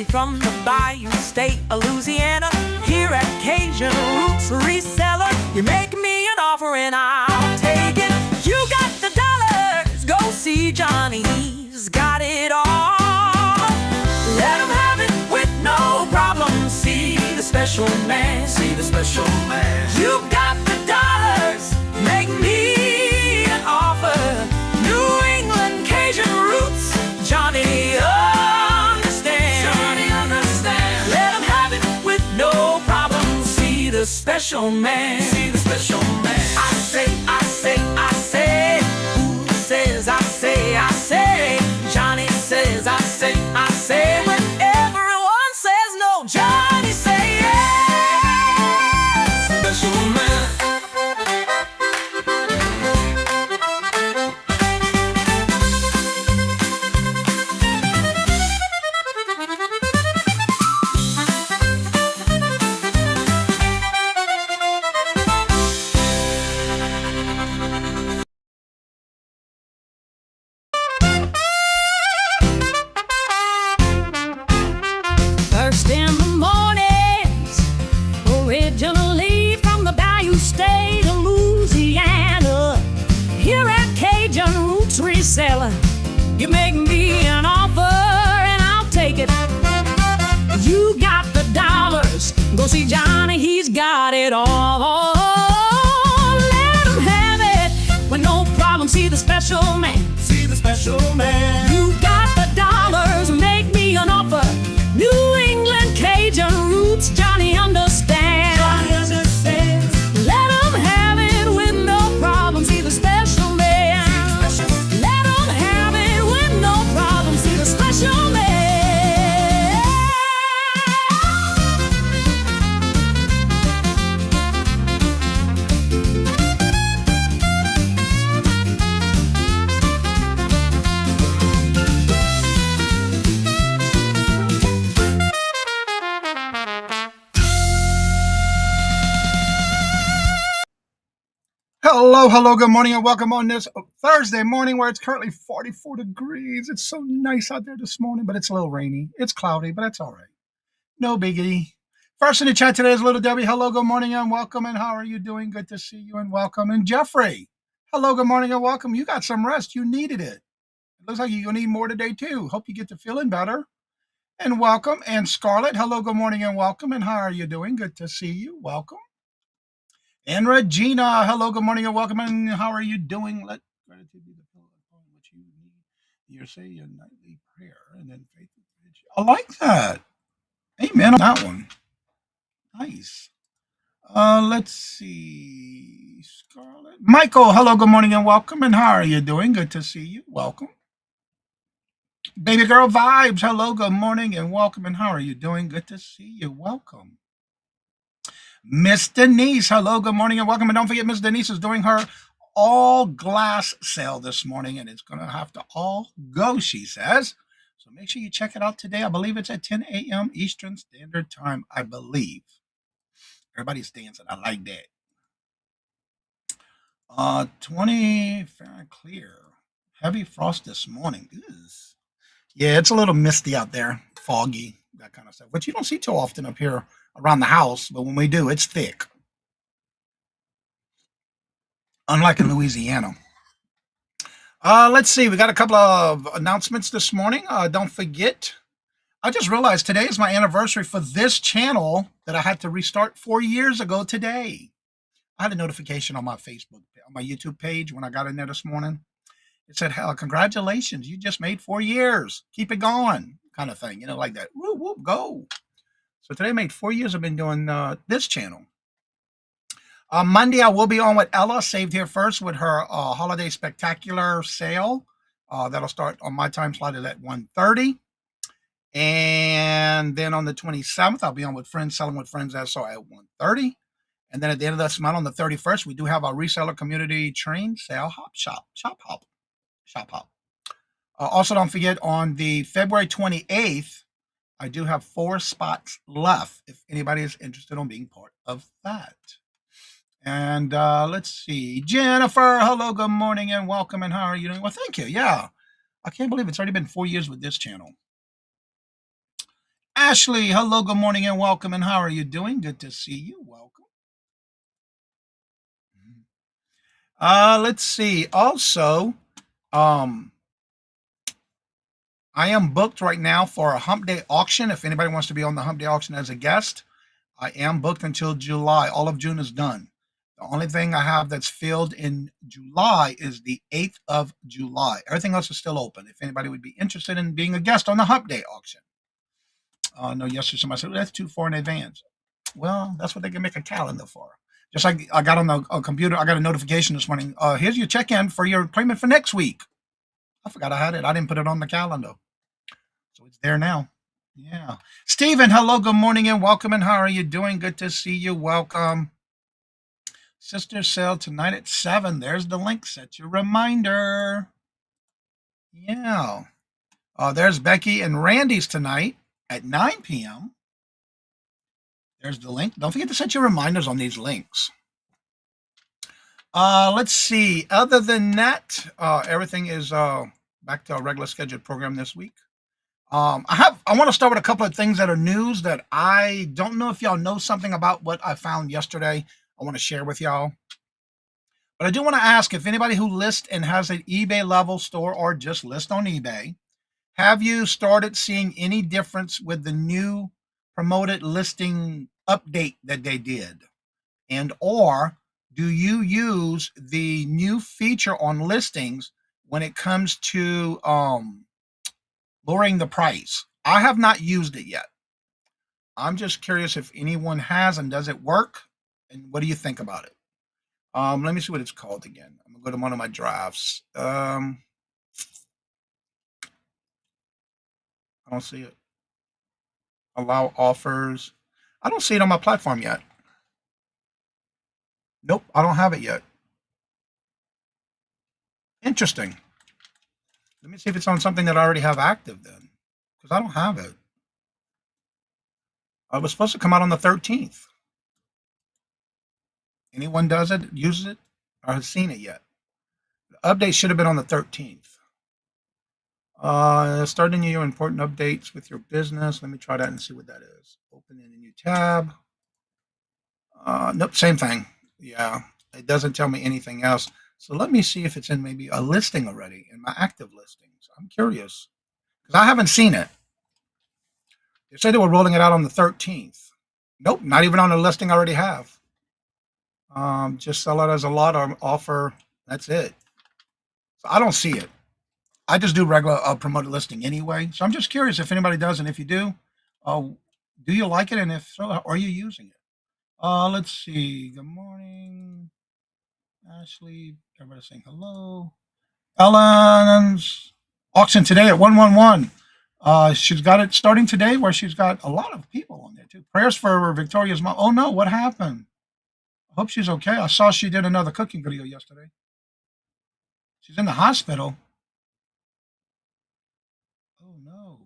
from the Bayou State of Louisiana. Here at Cajun Roots Reseller, you make me an offer and I'll take it. You got the dollars, go see Johnny, he's got it all. Let him have it with no problem. See the special man, see the special man. You got the dollars, make me an offer. New England Kajun Roots, Johnny understands. Johnny understands. Let him have it with no problem. See the special man, see the special man. I say, I say, I say. Who says I say, I say? Johnny says I say, I say. When everyone says no, Johnny say yes. Special man. First in the mornings, originally from the Bayou State of Louisiana. Here at Cajun Roots Reseller, you make me an offer and I'll take it. You got the dollars, go see Johnny, he's got it all. Let him have it with no problem. See the special man, see the special man. You got the dollars, make me an offer. New England Cajun Roots, Johnny understands. Johnny understands. Let him have it with no problem. See the special man. Let him have it with no problem. See the special man. Hello, good morning and welcome on this Thursday morning where it's currently 44 degrees. It's so nice out there this morning, but it's a little rainy. It's cloudy, but that's all right. No biggie. First in the chat today is Little Debbie. Hello, good morning and welcome. And how are you doing? Good to see you and welcome. And Jeffrey, hello, good morning and welcome. You got some rest. You needed it. It looks like you're going to need more today too. Hope you get to feeling better. And welcome. And Scarlett, hello, good morning and welcome. And how are you doing? Good to see you. Welcome. And Regina, hello, good morning and welcome. And how are you doing? Let gratitude be the pillar upon which you need. You say your nightly prayer and then faith. I like that. Amen on that one. Nice. Let's see. Scarlett. Michael, hello, good morning and welcome. And how are you doing? Good to see you. Welcome. Baby girl vibes, hello, good morning and welcome. And how are you doing? Good to see you. Welcome. Miss Denise, hello, good morning and welcome. And don't forget, Miss Denise is doing her all glass sale this morning, and it's going to have to all go, she says. So make sure you check it out today. I believe it's at 10 a.m. Eastern Standard Time, I believe. Everybody's dancing. I like that. 20 fair and clear. Heavy frost this morning. Ew. Yeah, it's a little misty out there, foggy, that kind of stuff, which you don't see too often up here around the house, but when we do, it's thick. Unlike in Louisiana. Let's see, we got a couple of announcements this morning. Don't forget, I just realized today is my anniversary for this channel that I had to restart 4 years ago today. I had a notification on my Facebook, on my YouTube page when I got in there this morning. It said, hell, congratulations, you just made 4 years. Keep it going, kind of thing, you know, like that. Woo, woo, go. So today made 4 years I've been doing this channel. Monday, I will be on with Ella, Saved Here First, with her Holiday Spectacular sale. That'll start on my time slot at 1:30. And then on the 27th, I'll be on with Friends, Selling with Friends, also at 1:30. And then at the end of this month, on the 31st, we do have our Reseller Community Train Sale Shop Hop. Also, don't forget, on the February 28th, I do have 4 spots left if anybody is interested in being part of that. And let's see. Jennifer, hello, good morning, and welcome. And how are you doing? Well, thank you. Yeah. I can't believe it's already been 4 years with this channel. Ashley, hello, good morning, and welcome. And how are you doing? Good to see you. Welcome. Let's see. Also, um, I am booked right now for a Hump Day auction. If anybody wants to be on the Hump Day auction as a guest, I am booked until July. All of June is done. The only thing I have that's filled in July is the 8th of July. Everything else is still open. If anybody would be interested in being a guest on the Hump Day auction. No, yesterday somebody said, well, that's too far in advance. Well, that's what they can make a calendar for. Just like I got on the computer, I got a notification this morning. Here's your check-in for your appointment for next week. I forgot I had it. I didn't put it on the calendar. So it's there now. Yeah. Stephen, hello, good morning, and welcome. And how are you doing? Good to see you. Welcome. Sister sale tonight at 7. There's the link. Set your reminder. Yeah. There's Becky and Randy's tonight at 9 p.m. There's the link. Don't forget to set your reminders on these links. Let's see. Other than that, everything is back to our regular scheduled program this week. I want to start with a couple of things that are news that I don't know if y'all know something about what I found yesterday. I want to share with y'all. But I do want to ask if anybody who lists and has an eBay level store or just list on eBay, have you started seeing any difference with the new promoted listing update that they did? And or do you use the new feature on listings when it comes to lowering the price? I have not used it yet. I'm just curious if anyone has, and does it work? And what do you think about it? Let me see what it's called again. I'm gonna go to one of my drafts. I don't see it. Allow offers. I don't see it on my platform yet. Nope, I don't have it yet. Interesting. Let me see if it's on something that I already have active then, because I don't have it. It was supposed to come out on the 13th. Anyone does it, uses it, or has seen it yet? The update should have been on the 13th. Starting your important updates with your business. Let me try that and see what that is. Open in a new tab. Nope, same thing. Yeah, it doesn't tell me anything else. So let me see if it's in maybe a listing already in my active listings. I'm curious because I haven't seen it. They said they were rolling it out on the 13th. Nope, not even on the listing I already have. Just sell it as a lot or offer. That's it. So I don't see it. I just do regular promoted listing anyway. So I'm just curious if anybody does, and if you do you like it? And if so, are you using it? Let's see. Good morning, Ashley. Everybody saying hello. Ellen's auction today at 111. She's got it starting today, where she's got a lot of people on there too. Prayers for Victoria's mom. Oh no, what happened? I hope she's okay. I saw she did another cooking video yesterday. She's in the hospital. Oh no.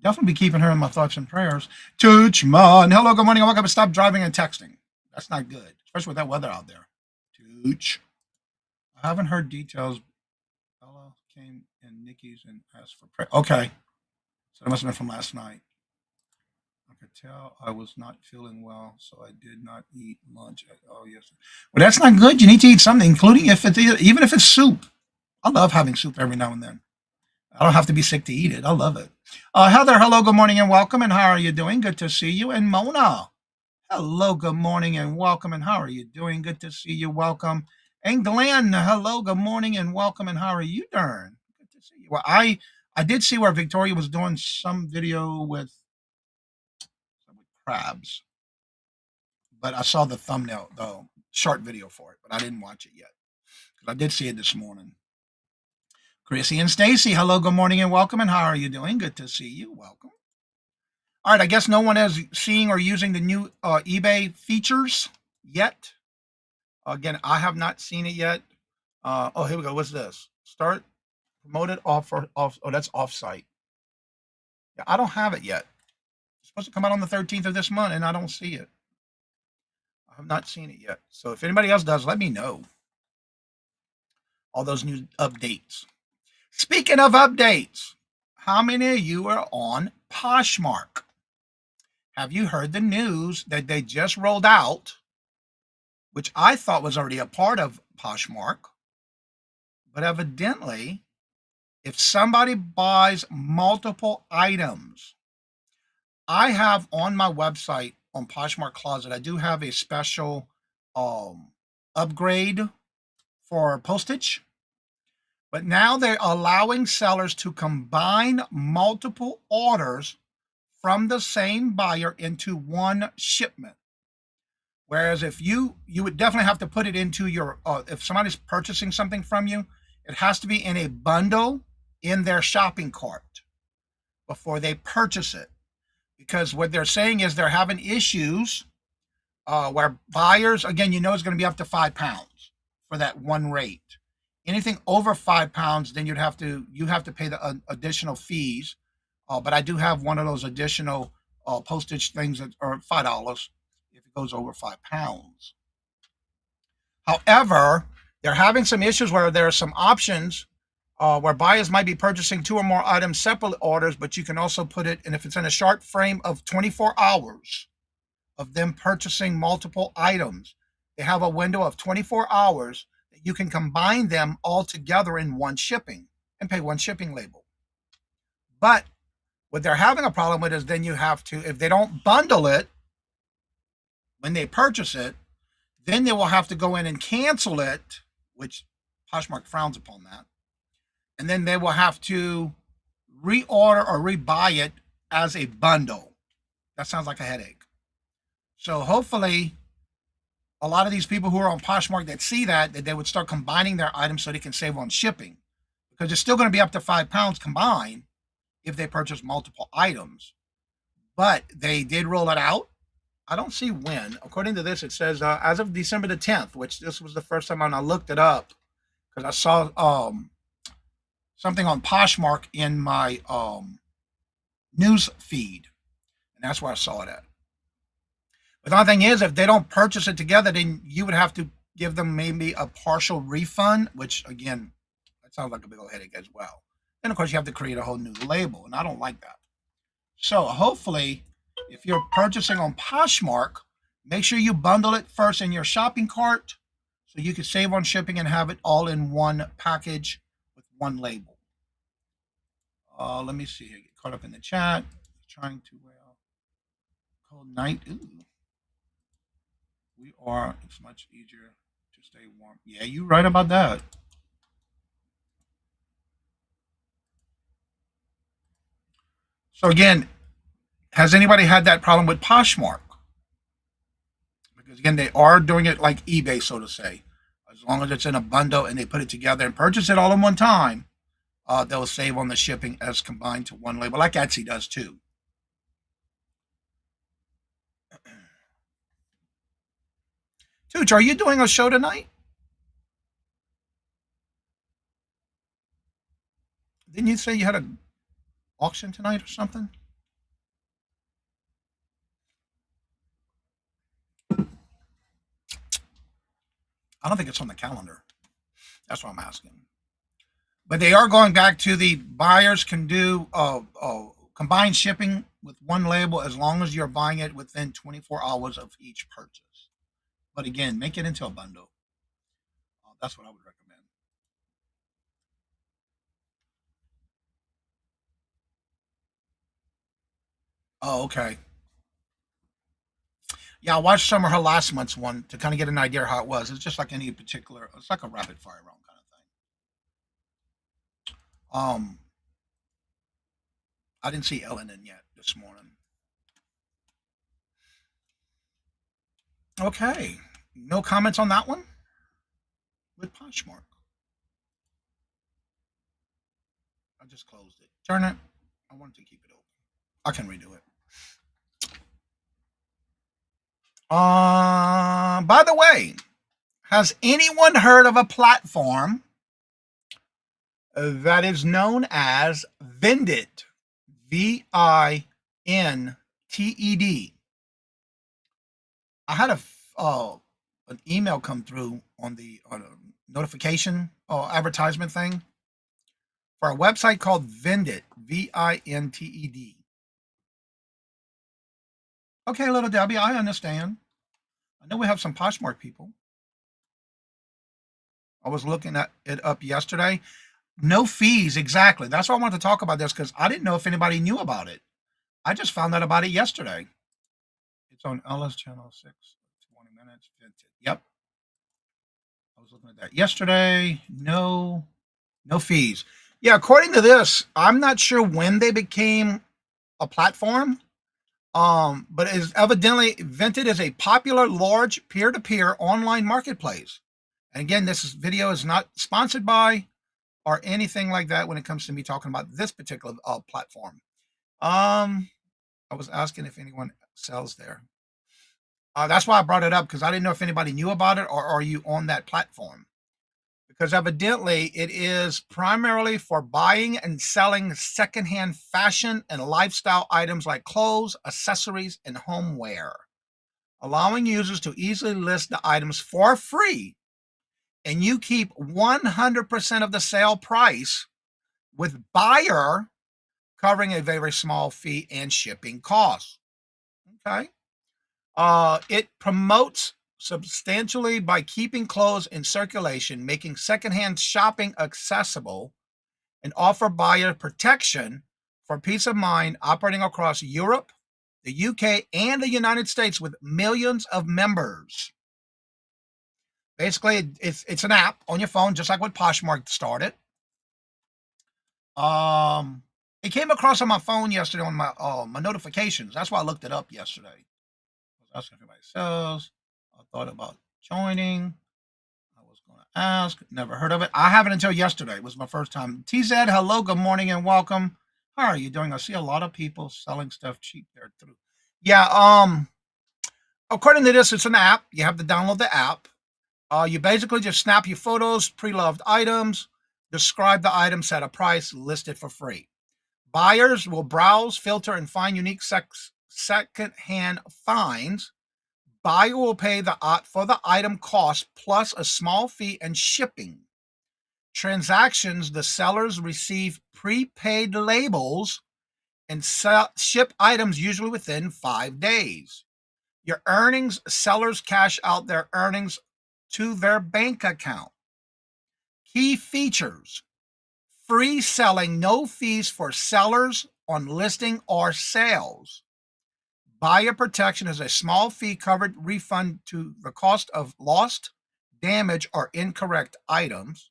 Definitely be keeping her in my thoughts and prayers. Tooch, man. Hello, good morning. I woke up and stopped driving and texting. That's not good, especially with that weather out there. Tooch. I haven't heard details. Ella came in Nikki's and asked for prayer. Okay. So that must have been from last night. I could tell I was not feeling well, so I did not eat lunch. Oh, yes. Well, that's not good. You need to eat something, including even if it's soup. I love having soup every now and then. I don't have to be sick to eat it. I love it. Heather, hello, good morning, and welcome. And how are you doing? Good to see you. And Mona, hello, good morning, and welcome. And how are you doing? Good to see you. Welcome. And Glenn, hello, good morning, and welcome. And how are you doing? Good to see you. Well, I did see where Victoria was doing some video with crabs, but I saw the thumbnail, the short video for it, but I didn't watch it yet. I did see it this morning. Chrissy and Stacy, hello, good morning, and welcome. And how are you doing? Good to see you. Welcome. All right, I guess no one is seeing or using the new eBay features yet. Again, I have not seen it yet. Oh, here we go. What's this? Start promoted offer off. Oh, that's offsite. Yeah, I don't have it yet. It's supposed to come out on the 13th of this month, and I don't see it. I have not seen it yet. So if anybody else does, let me know. All those new updates. Speaking of updates, how many of you are on Poshmark? have you heard the news that they just rolled out, which I thought was already a part of Poshmark, but evidently, if somebody buys multiple items, I have on my website on Poshmark Closet, I do have a special upgrade for postage, but now they're allowing sellers to combine multiple orders from the same buyer into one shipment. Whereas if you would definitely have to put it into your, if somebody's purchasing something from you, it has to be in a bundle in their shopping cart before they purchase it. Because what they're saying is they're having issues where buyers, again, it's going to be up to £5 for that one rate. Anything over £5, then you have to pay the additional fees. But I do have one of those additional postage things that are $5 if it goes over £5. However, they're having some issues where there are some options where buyers might be purchasing 2 or more items, separate orders, but you can also put it, and if it's in a short frame of 24 hours of them purchasing multiple items, they have a window of 24 hours that you can combine them all together in one shipping and pay one shipping label. But what they're having a problem with is then you have to, if they don't bundle it when they purchase it, then they will have to go in and cancel it, which Poshmark frowns upon that. And then they will have to reorder or rebuy it as a bundle. That sounds like a headache. So hopefully a lot of these people who are on Poshmark that see that they would start combining their items so they can save on shipping, because it's still going to be up to £5 combined if they purchase multiple items. But they did roll it out. I don't see when. According to this, it says as of December the 10th, which this was the first time I looked it up because I saw something on Poshmark in my news feed, and that's where I saw it at. But the only thing is, if they don't purchase it together, then you would have to give them maybe a partial refund, which again, that sounds like a big old headache as well. Then of course you have to create a whole new label, and I don't like that. So hopefully, if you're purchasing on Poshmark, make sure you bundle it first in your shopping cart so you can save on shipping and have it all in one package with one label. Let me see. I get caught up in the chat. Trying to cold night. Ooh. It's much easier to stay warm. Yeah, you're right about that. So again, has anybody had that problem with Poshmark? Because again, they are doing it like eBay, so to say. As long as it's in a bundle and they put it together and purchase it all in one time, they'll save on the shipping as combined to one label, like Etsy does too. Tooch, are you doing a show tonight? Didn't you say you had an auction tonight or something? I don't think it's on the calendar. That's what I'm asking. But they are going back to the buyers can do combined shipping with one label as long as you're buying it within 24 hours of each purchase. But again, make it into a bundle. That's what I would recommend. Oh, okay. Yeah, I watched some of her last month's one to kind of get an idea how it was. It's just like any particular, it's like a rapid fire round kind of thing. I didn't see Ellen in yet this morning. Okay, no comments on that one with Poshmark. I just closed it. Turn it. I wanted to keep it open. I can redo it. By the way, has anyone heard of a platform that is known as Vendit? Vinted. I had an email come through on the notification advertisement thing for a website called Vendit, Vinted. Okay, little Debbie, I understand. I know we have some Poshmark people. I was looking at it up yesterday. No fees, exactly. That's why I wanted to talk about this because I didn't know if anybody knew about it. I just found out about it yesterday. It's on Ella's channel, 20 minutes. Yep. I was looking at that yesterday. No fees. Yeah, according to this, I'm not sure when they became a platform. But it is evidently Vinted is a popular large peer-to-peer online marketplace. And again, this video is not sponsored by or anything like that when it comes to me talking about this particular platform. I was asking if anyone sells there. That's why I brought it up, because I didn't know if anybody knew about it, or are you on that platform? Because evidently it is primarily for buying and selling secondhand fashion and lifestyle items like clothes, accessories, and homeware, allowing users to easily list the items for free, and you keep 100% of the sale price, with buyer covering a very small fee and shipping costs. Okay. It promotes substantially by keeping clothes in circulation, making secondhand shopping accessible, and offer buyer protection for peace of mind, operating across Europe, the UK, and the United States with millions of members. Basically, it's an app on your phone, just like what Poshmark started. It came across on my phone yesterday on my notifications. That's why I looked it up yesterday. I was asking if anybody sells. I thought about joining. I was going to ask. Never heard of it. I haven't until yesterday. It was my first time. TZ, hello, good morning, and welcome. How are you doing? I see a lot of people selling stuff cheap there too. Yeah. According to this, it's an app. You have to download the app. You basically just snap your photos, pre-loved items, describe the item, set a price, list it for free. Buyers will browse, filter, and find unique second-hand finds. Buyer will pay for the item cost plus a small fee and shipping. Transactions, the sellers receive prepaid labels and ship items usually within 5 days. Your earnings, sellers cash out their earnings to their bank account. Key features: free selling, no fees for sellers on listing or sales. Buyer protection is a small fee covered refund to the cost of lost, damaged, or incorrect items.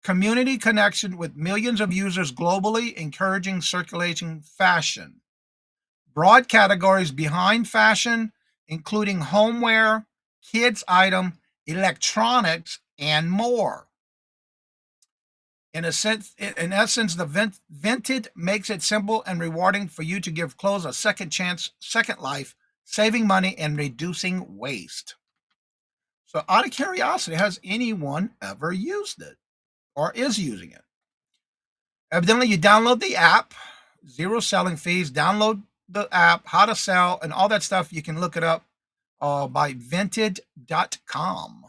Community connection with millions of users globally, encouraging circulating fashion. Broad categories behind fashion, including homeware, kids item, electronics, and more. In essence, the Vinted makes it simple and rewarding for you to give clothes a second chance, second life, saving money and reducing waste. So out of curiosity, has anyone ever used it or is using it? Evidently, you download the app, zero selling fees, download the app, how to sell, and all that stuff. You can look it up by vinted.com.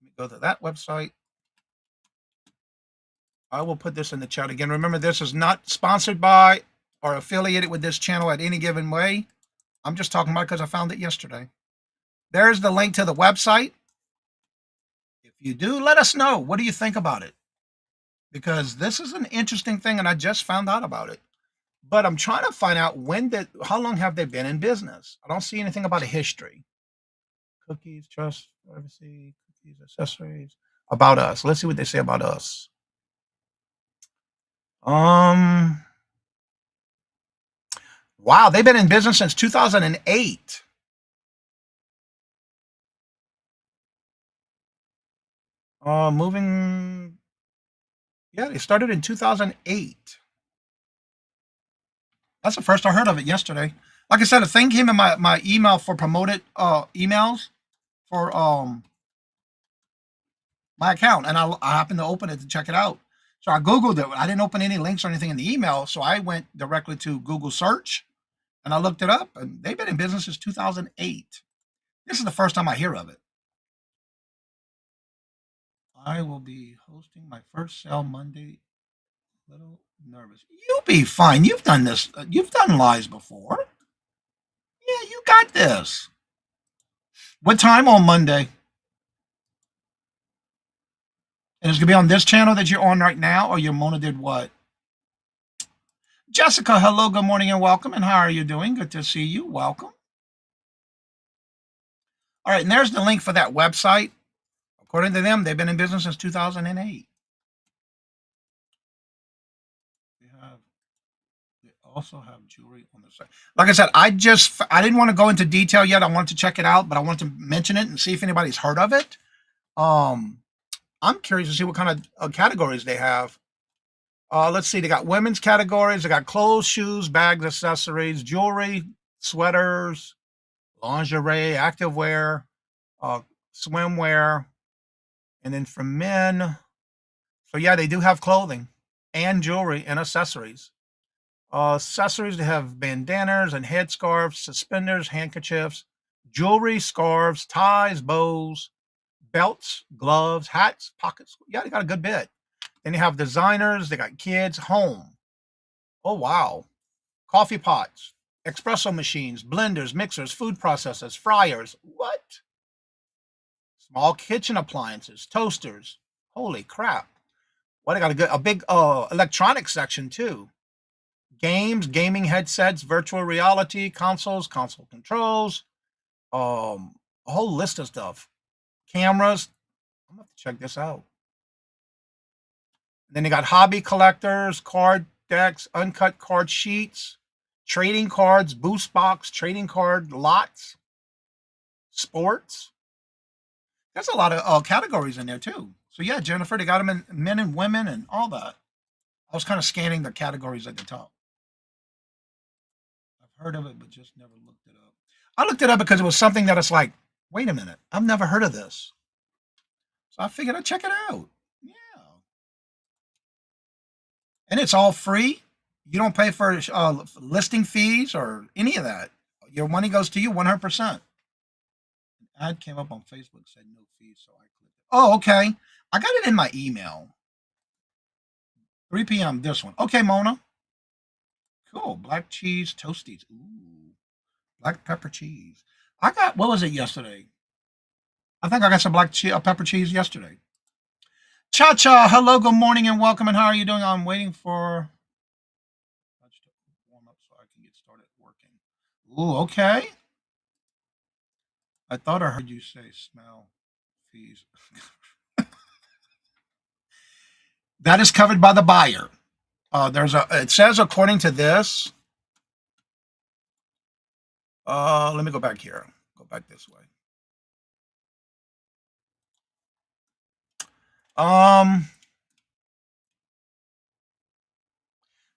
Let me go to that website. I will put this in the chat again. Remember, this is not sponsored by or affiliated with this channel at any given way. I'm just talking about it because I found it yesterday. There's the link to the website. If you do, let us know. What do you think about it? Because this is an interesting thing, and I just found out about it. But I'm trying to find out how long have they been in business? I don't see anything about a history. Cookies, trust, privacy, cookies, accessories. About us. Let's see what they say about us. Wow, they've been in business since 2008. Yeah, they started in 2008. That's the first I heard of it yesterday. Like I said, a thing came in my email for promoted emails for my account, and I happened to open it to check it out. So I Googled it. I didn't open any links or anything in the email, so I went directly to Google search, and I looked it up, and they've been in business since 2008. This is the first time I hear of it. I will be hosting my first sale Monday. A little nervous. You'll be fine. You've done this. You've done lives before. got this. What time on Monday? And it's going to be on this channel that you're on right now, or your Mona did what? Jessica, hello, good morning, and welcome. And how are you doing? Good to see you. Welcome. All right, and there's the link for that website. According to them, they've been in business since 2008. They also have jewelry on the site. Like I said, I didn't want to go into detail yet. I wanted to check it out, but I wanted to mention it and see if anybody's heard of it. I'm curious to see what kind of categories they have. Let's see. They got women's categories. They got clothes, shoes, bags, accessories, jewelry, sweaters, lingerie, activewear, swimwear, and then for men. So yeah, they do have clothing and jewelry and accessories. Accessories, they have bandanas and headscarves, suspenders, handkerchiefs, jewelry, scarves, ties, bows, belts, gloves, hats, pockets. Yeah, they got a good bit. Then you have designers, they got kids, home. Oh, wow. Coffee pots, espresso machines, blenders, mixers, food processors, fryers. What? Small kitchen appliances, toasters. Holy crap. What, I got a big electronics section too. Games, gaming headsets, virtual reality, consoles, console controls, a whole list of stuff. Cameras. I'm gonna have to check this out. And then they got hobby collectors, card decks, uncut card sheets, trading cards, boost box, trading card lots, sports. There's a lot of categories in there too. So yeah, Jennifer, they got them in men and women and all that. I was kind of scanning the categories at the top. I've heard of it, but just never looked it up. I looked it up because it was something that it's like, wait a minute, I've never heard of this. So I figured I'd check it out. Yeah. And it's all free. You don't pay for listing fees or any of that. Your money goes to you 100%. An ad came up on Facebook, said no fees, so I clicked it. Oh, okay. I got it in my email. 3 p.m. this one. Okay, Mona. Cool. Black cheese toasties. Ooh. Black pepper cheese. I got, what was it yesterday? I think I got some black pepper cheese yesterday. Cha-cha, hello, good morning, and welcome, and how are you doing? I'm waiting for to warm up so I can get started working. Ooh, okay. I thought I heard you say smell fees. That is covered by the buyer. It says according to this. Let me go back here. Go back this way.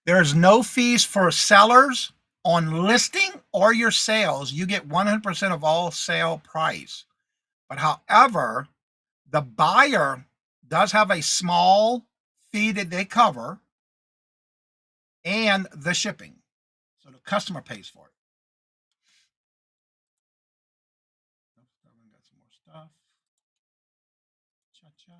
There's no fees for sellers on listing or your sales. You get 100% of all sale price. But however, the buyer does have a small fee that they cover and the shipping. So the customer pays for it. Got some more stuff. Cha-cha.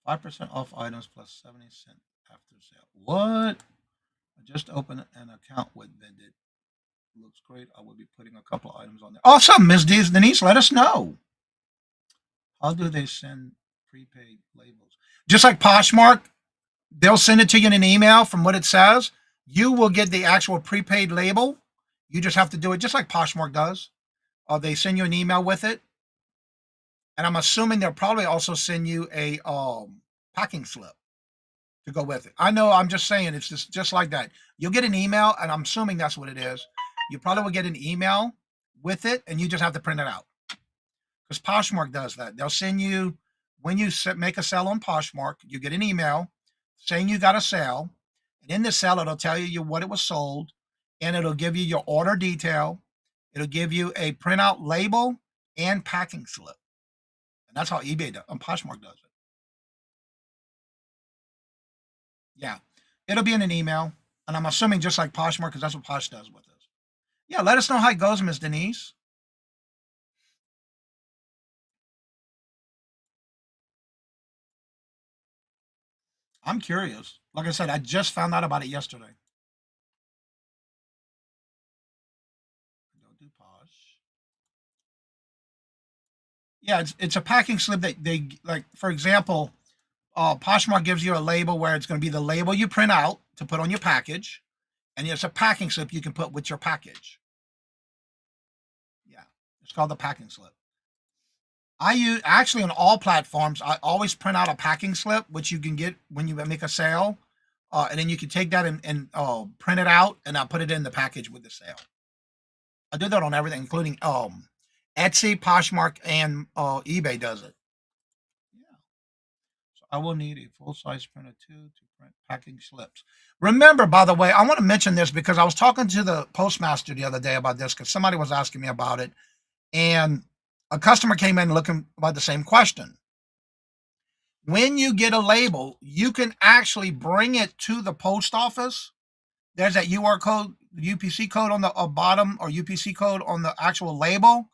5% off items plus 70 cents after sale. What? I just opened an account with Vendit. Looks great. I will be putting a couple of items on there. Awesome, Ms. Denise, let us know. How do they send prepaid labels? Just like Poshmark, they'll send it to you in an email from what it says. You will get the actual prepaid label. You just have to do it just like Poshmark does. They send you an email with it. And I'm assuming they'll probably also send you a packing slip to go with it. I know, I'm just saying, it's just like that. You'll get an email, and I'm assuming that's what it is. You probably will get an email with it, and you just have to print it out. Because Poshmark does that. They'll send you, when you make a sale on Poshmark, you get an email saying you got a sale. And in the sale, it'll tell you what it was sold, and it'll give you your order detail. It'll give you a printout label and packing slip. And that's how eBay does, Poshmark does it. Yeah, it'll be in an email, and I'm assuming just like Poshmark, because that's what Posh does with us. Yeah, let us know how it goes, Miss Denise. I'm curious. Like I said, I just found out about it yesterday. Yeah, it's a packing slip that they, like, for example, Poshmark gives you a label where it's going to be the label you print out to put on your package, and it's a packing slip you can put with your package. Yeah, it's called the packing slip. I use, actually, on all platforms, I always print out a packing slip, which you can get when you make a sale, and then you can take that and print it out, and I'll put it in the package with the sale. I do that on everything, including Etsy, Poshmark, and eBay does it. Yeah. So I will need a full-size printer too to print packing slips. Remember, by the way, I want to mention this because I was talking to the postmaster the other day about this because somebody was asking me about it, and a customer came in looking about the same question. When you get a label, you can actually bring it to the post office. There's that UR code, UPC code on the bottom, or UPC code on the actual label.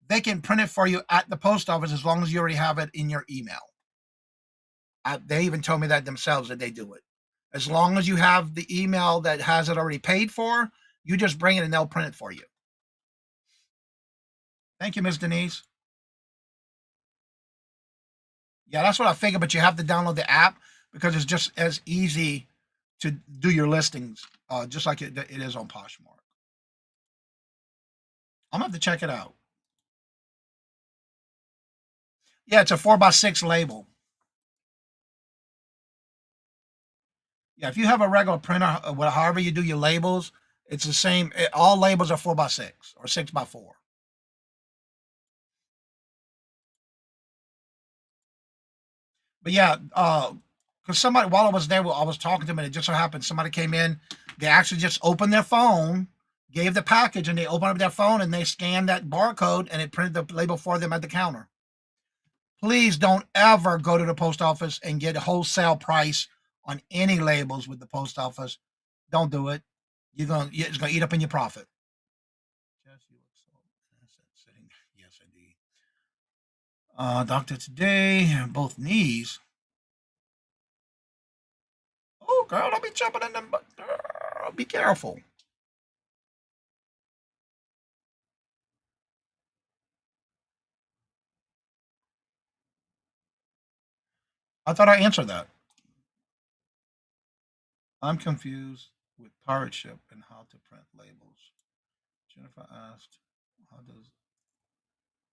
They can print it for you at the post office as long as you already have it in your email. They even told me that themselves, that they do it. As long as you have the email that has it already paid for, you just bring it and they'll print it for you. Thank you, Ms. Denise. Yeah, that's what I figured, but you have to download the app because it's just as easy to do your listings, just like it is on Poshmark. I'm gonna have to check it out. Yeah, it's a 4x6 label. Yeah, if you have a regular printer, however you do your labels, it's the same. All labels are 4x6 or 6x4. But yeah, because somebody, while I was there, I was talking to them, and it just so happened somebody came in. They actually just opened their phone, gave the package, and they opened up their phone and they scanned that barcode and it printed the label for them at the counter. Please don't ever go to the post office and get a wholesale price on any labels with the post office. Don't do it. It's gonna eat up in your profit. Yes, indeed. Doctor today, both knees. Oh, girl, don't be jumping in them. Girl, be careful. I thought I answered that. I'm confused with pirate ship and how to print labels. Jennifer asked, how does...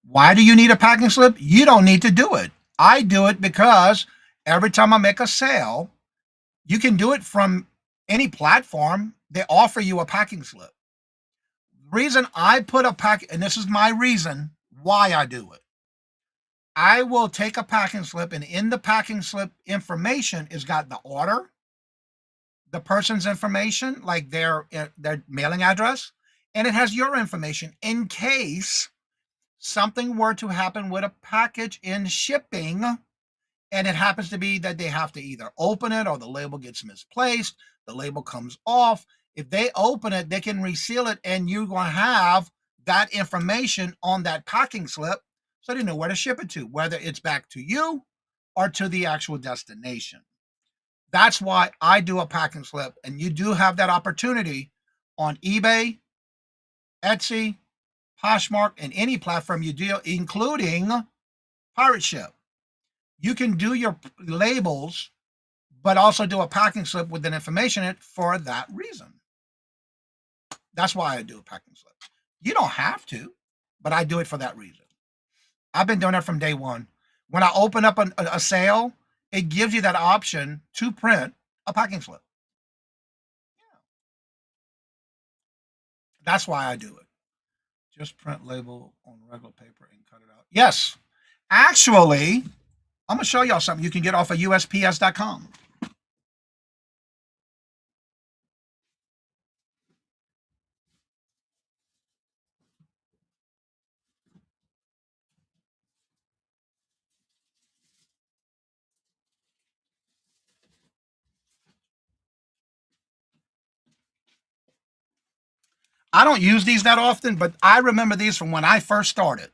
Why do you need a packing slip? You don't need to do it. I do it because every time I make a sale, you can do it from any platform. They offer you a packing slip. The reason I put a pack, and this is my reason why I do it. I will take a packing slip, and in the packing slip information is got the order, the person's information, like their mailing address, and it has your information in case something were to happen with a package in shipping, and it happens to be that they have to either open it or the label gets misplaced, the label comes off. If they open it, they can reseal it, and you're going to have that information on that packing slip so they know where to ship it to, whether it's back to you or to the actual destination. That's why I do a packing slip, and you do have that opportunity on eBay, Etsy, Poshmark, and any platform you do, including pirate ship. You can do your labels, but also do a packing slip with that information in it for that reason. That's why I do a packing slip. You don't have to, but I do it for that reason. I've been doing that from day one. When I open up a sale, it gives you that option to print a packing slip. Yeah. That's why I do it. Just print label on regular paper and cut it out. Yes. Actually, I'm going to show y'all something you can get off of USPS.com. I don't use these that often, but I remember these from when I first started.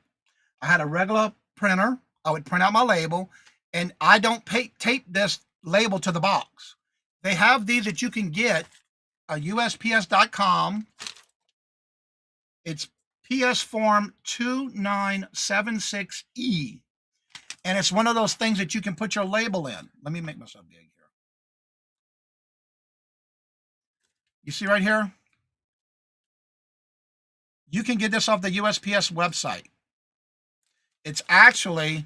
I had a regular printer. I would print out my label, and I don't tape this label to the box. They have these that you can get at USPS.com. It's PS Form 2976E. And it's one of those things that you can put your label in. Let me make myself big here. You see right here? You can get this off the USPS website. It's actually,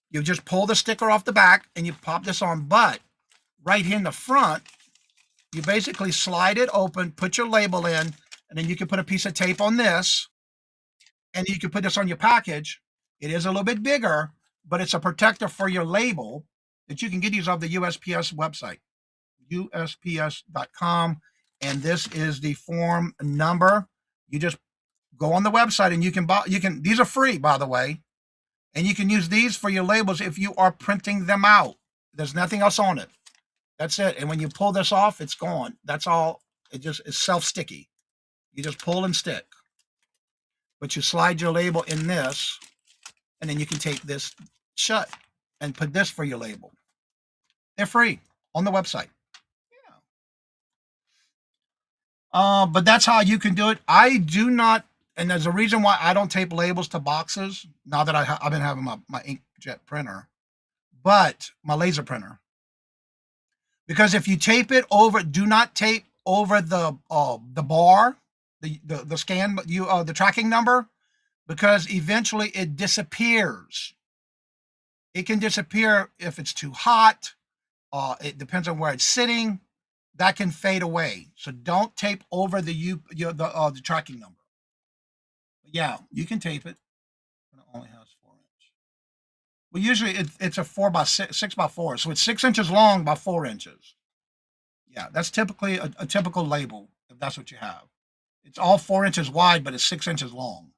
you just pull the sticker off the back and you pop this on, but right here in the front, you basically slide it open, put your label in, and then you can put a piece of tape on this, and you can put this on your package. It is a little bit bigger, but it's a protector for your label that you can get these off the USPS website, usps.com. And this is the form number. You just go on the website and you can buy, these are free, by the way, and you can use these for your labels if you are printing them out. There's nothing else on it. That's it. And when you pull this off, it's gone. That's all. It just is self-sticky. You just pull and stick. But you slide your label in this, and then you can take this shut and put this for your label. They're free on the website. Yeah. But that's how you can do it. I do not, and there's a reason why I don't tape labels to boxes now that I've been having my inkjet printer, but my laser printer. Because if you tape it over, do not tape over the bar, the scan, the tracking number, because eventually it disappears. It can disappear if it's too hot. It depends on where it's sitting. That can fade away. So don't tape over the tracking number. But yeah, you can tape it. But it only has 4 inches. Well, usually it's a 6 by 4, so it's 6 inches long by 4 inches. Yeah, that's typically a typical label if that's what you have. It's all 4 inches wide, but it's 6 inches long.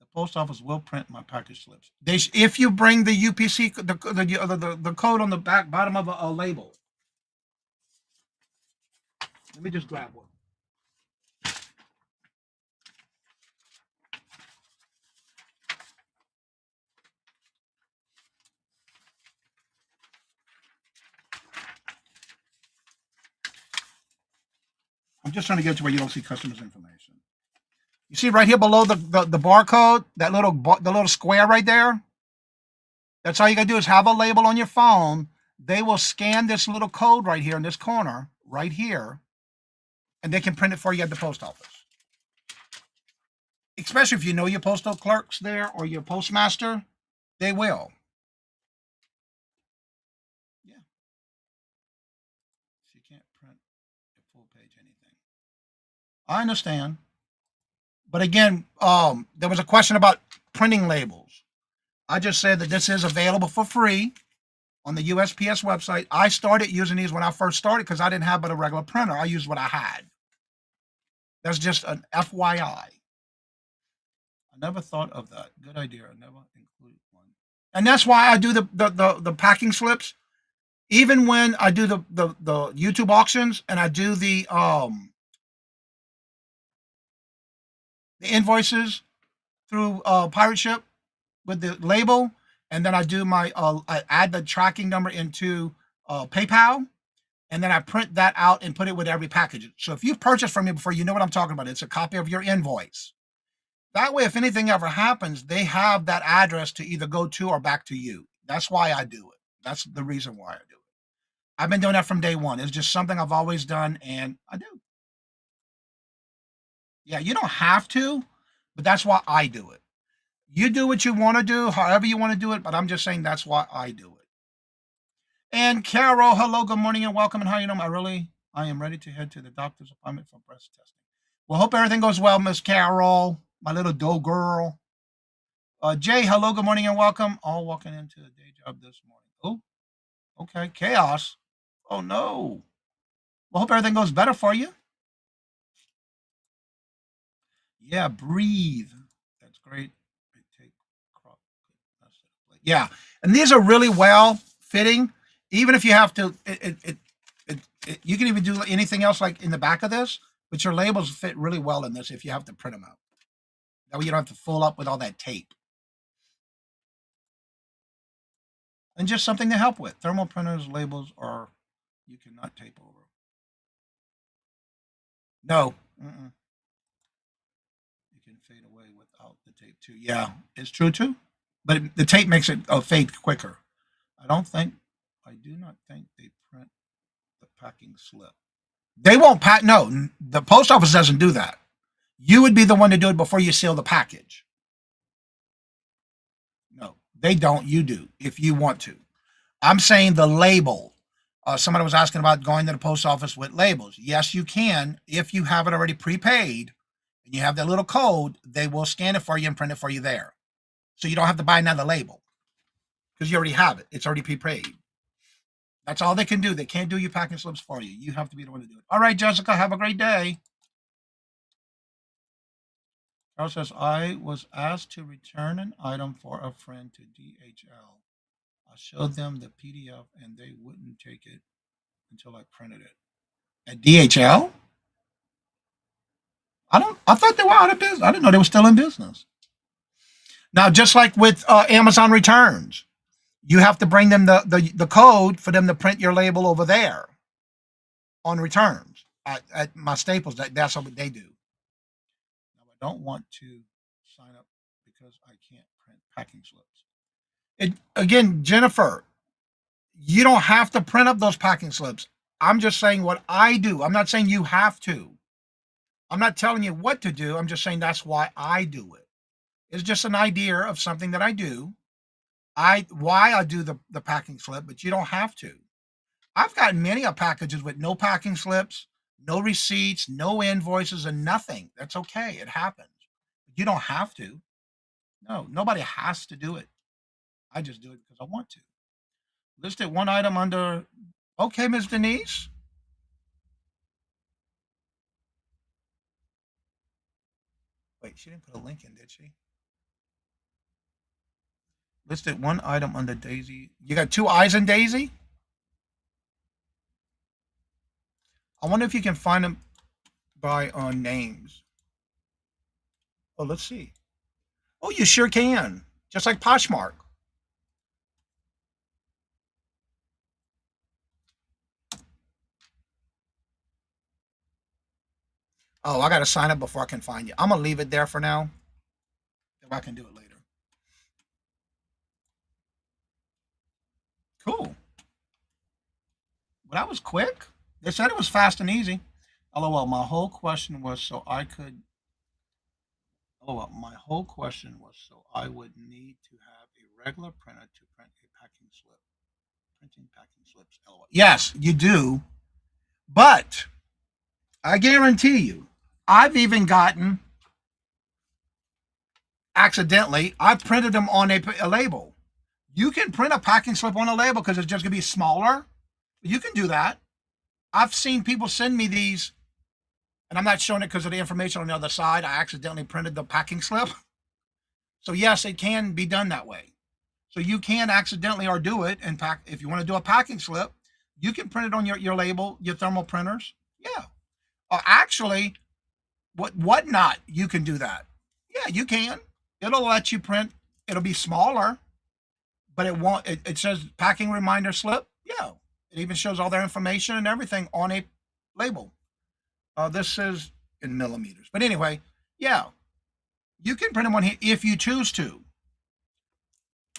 The post office will print my package slips. If you bring the UPC, the code on the bottom of a label. Let me just grab one. I'm just trying to get to where you don't see customers' information. You see right here below the barcode, the little square right there? That's all you gotta do is have a label on your phone. They will scan this little code right here in this corner, right here, and they can print it for you at the post office. Especially if you know your postal clerks there or your postmaster, they will. Yeah. So you can't print a full page anything. I understand. But again, there was a question about printing labels. I just said that this is available for free on the USPS website. I started using these when I first started because I didn't have but a regular printer. I used what I had. That's just an FYI. I never thought of that. Good idea. I never included one. And that's why I do the packing slips. Even when I do the YouTube auctions and I do the invoices through Pirate Ship with the label, and then I do my I add the tracking number into PayPal, and then I print that out and put it with every package. So if you've purchased from me before, you know what I'm talking about. It's a copy of your invoice. That way, if anything ever happens, they have that address to either go to or back to you. That's why I do it. That's the reason why I do it. I've been doing that from day one. It's just something I've always done, and I do. Yeah, you don't have to, but that's why I do it. You do what you want to do, however you want to do it, but I'm just saying that's why I do it. And Carol, hello, good morning, and welcome. And how you know? I am ready to head to the doctor's appointment for breast testing. Well, hope everything goes well, Miss Carol, my little dough girl. Jay, hello, good morning, and welcome. All walking into a day job this morning. Oh, okay, chaos. Oh no. Well, hope everything goes better for you. Yeah, breathe. That's great. Yeah, and these are really well fitting. Even if you have to, you can even do anything else like in the back of this, but your labels fit really well in this if you have to print them out. That way you don't have to fold up with all that tape. And just something to help with. Thermal printers, labels, or you cannot tape over. No. tape too. Yeah, it's true too. But the tape makes it fade quicker. I do not think they print the packing slip. They won't pack. No, the post office doesn't do that. You would be the one to do it before you seal the package. No, they don't. You do if you want to. I'm saying the label. Somebody was asking about going to the post office with labels. Yes, you can if you have it already prepaid and you have that little code. They will scan it for you and print it for you there, so you don't have to buy another label because you already have it. It's already prepaid. That's all they can do. They can't do your packing slips for you. You have to be the one to do it. All right, Jessica, have a great day. Carol says, I was asked to return an item for a friend to DHL. I showed them the PDF and they wouldn't take it until I printed it. At DHL? I thought they were out of business. I didn't know they were still in business. Now, just like with Amazon returns, you have to bring them the code for them to print your label over there on returns at my Staples. That's what they do. Now, I don't want to sign up because I can't print packing slips. Again, Jennifer, you don't have to print up those packing slips. I'm just saying what I do. I'm not saying you have to. I'm not telling you what to do. I'm just saying that's why I do it. It's just an idea of something that I do. Why I do the packing slip, but you don't have to. I've gotten many packages with no packing slips, no receipts, no invoices, and nothing. That's okay. It happens. You don't have to. No, nobody has to do it. I just do it because I want to. Listed one item under, okay, Ms. Denise. Wait, she didn't put a link in, did she? Listed one item under Daisy. You got two eyes in Daisy? I wonder if you can find them by names. Oh, let's see. Oh, you sure can. Just like Poshmark. Oh, I got to sign up before I can find you. I'm going to leave it there for now. If I can do it later. Cool. Well, that was quick. They said it was fast and easy. LOL, my whole question was so I could. LOL, my whole question was so I would need to have a regular printer to print a packing slip. Printing packing slips. LOL. Yes, you do. But I guarantee you, I've even gotten accidentally, I printed them on a label. You can print a packing slip on a label because it's just going to be smaller. You can do that. I've seen people send me these, and I'm not showing it because of the information on the other side. I accidentally printed the packing slip. So yes, it can be done that way. So you can accidentally or do it and pack. If you want to do a packing slip, you can print it on your label, your thermal printers. Yeah. Actually, whatnot, you can do that. Yeah, you can. It'll let you print. It'll be smaller, but it won't. It says packing reminder slip. Yeah. It even shows all their information and everything on a label. This is in millimeters. But anyway, yeah, you can print them on here if you choose to.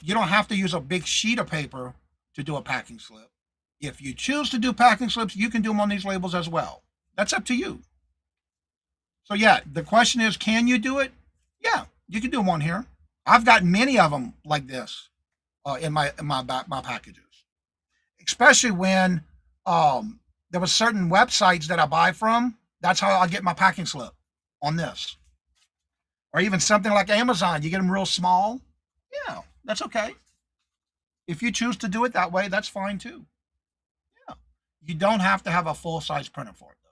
You don't have to use a big sheet of paper to do a packing slip. If you choose to do packing slips, you can do them on these labels as well. That's up to you. So yeah, the question is, can you do it? Yeah, you can do them on here. I've got many of them like this in my packages. Especially when there were certain websites that I buy from. That's how I get my packing slip on this. Or even something like Amazon, you get them real small. Yeah, that's okay. If you choose to do it that way, that's fine too. Yeah, you don't have to have a full-size printer for it though.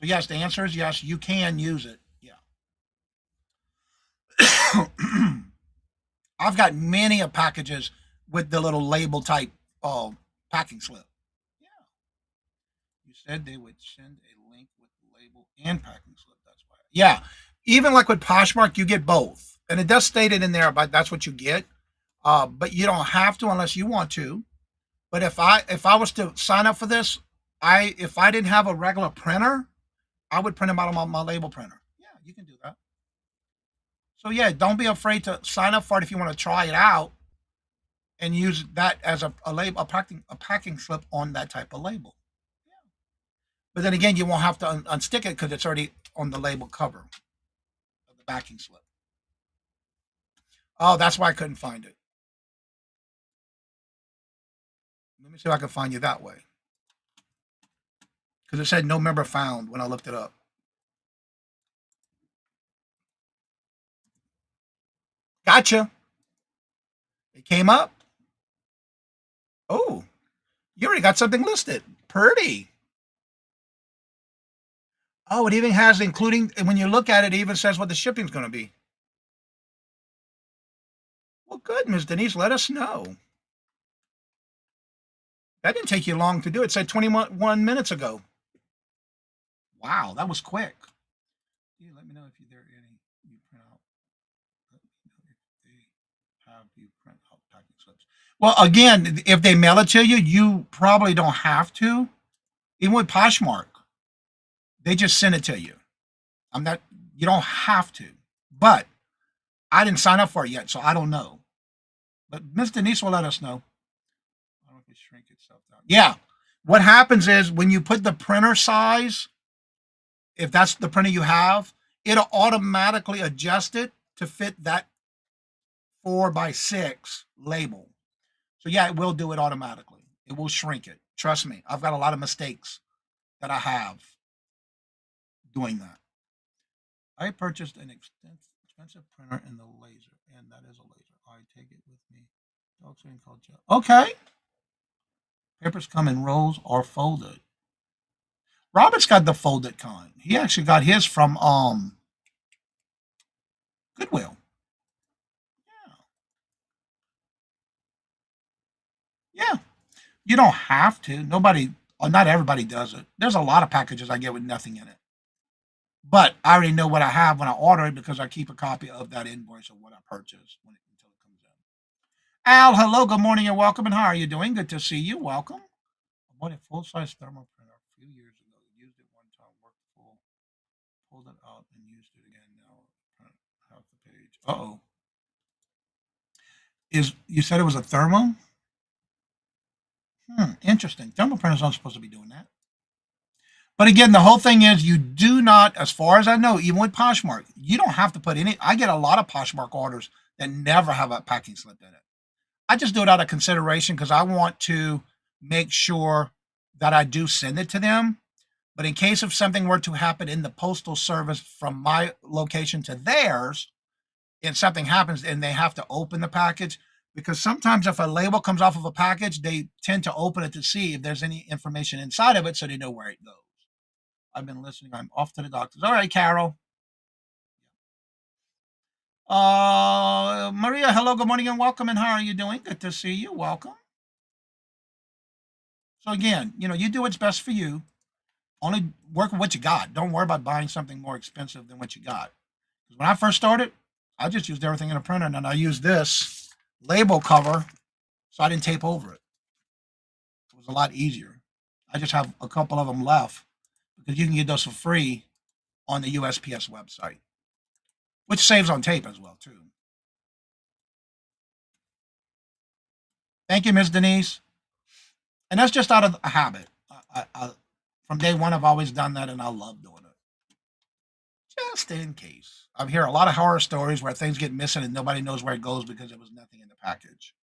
So yes, the answer is yes, you can use it. Yeah. I've got many packages with the little label type packing slip. Yeah. You said they would send a link with the label and packing slip. That's why. Yeah. Even like with Poshmark, you get both. And it does state it in there, but that's what you get. But you don't have to unless you want to. But if I was to sign up for this, if I didn't have a regular printer, I would print them out on my label printer. Yeah, you can do that. So yeah, don't be afraid to sign up for it if you want to try it out and use that as a label, a packing slip on that type of label. But then again, you won't have to unstick it because it's already on the label cover of the backing slip. Oh, that's why I couldn't find it. Let me see if I can find you that way. Because it said no member found when I looked it up. Gotcha. It came up. Oh, you already got something listed. Pretty. Oh, it even has including, when you look at it, it even says what the shipping's going to be. Well, good, Ms. Denise. Let us know. That didn't take you long to do. It said 21 minutes ago. Wow, that was quick. Let me know if there are any you print out. Let me know if they have you print out packing slips. Well, again, if they mail it to you, you probably don't have to. Even with Poshmark, they just send it to you. You don't have to. But I didn't sign up for it yet, so I don't know. But Miss Denise will let us know. I don't know if it shrink itself down. Yeah. What happens is when you put the printer size, if that's the printer you have, it'll automatically adjust it to fit that 4x6 label. So yeah, it will do it automatically. It will shrink it. Trust me. I've got a lot of mistakes that I have doing that. I purchased an expensive printer in the laser, and that is a laser. I take it with me. Okay. Papers come in rolls or folded. Robert's got the folded kind. He actually got his from Goodwill. Yeah. You don't have to. Nobody, or not everybody does it. There's a lot of packages I get with nothing in it. But I already know what I have when I order it because I keep a copy of that invoice of what I purchased until it comes in. Al, hello, good morning and welcome. And how are you doing? Good to see you. Welcome. I bought a full-size thermal printer a few years ago. Used it one time, worked full, pulled it out and used it again. Now print half the page. Uh-oh. You said it was a thermal? Interesting. Thermal printers aren't supposed to be doing that. But again, the whole thing is you do not, as far as I know, even with Poshmark, you don't have to put any. I get a lot of Poshmark orders that never have a packing slip in it. I just do it out of consideration because I want to make sure that I do send it to them. But in case of something were to happen in the postal service from my location to theirs, and something happens and they have to open the package, because sometimes if a label comes off of a package, they tend to open it to see if there's any information inside of it so they know where it goes. I've been listening. I'm off to the doctors. All right, Carol. Maria, hello, good morning and welcome. And how are you doing? Good to see you. Welcome. So again, you do what's best for you. Only work with what you got. Don't worry about buying something more expensive than what you got. Because when I first started, I just used everything in a printer, and then I used this label cover so I didn't tape over it. It was a lot easier. I just have a couple of them left because you can get those for free on the USPS website, which saves on tape as well, too. Thank you, Ms. Denise. And that's just out of a habit. From day one, I've always done that, and I love doing it. Just in case. I hear a lot of horror stories where things get missing and nobody knows where it goes because there was nothing in the package.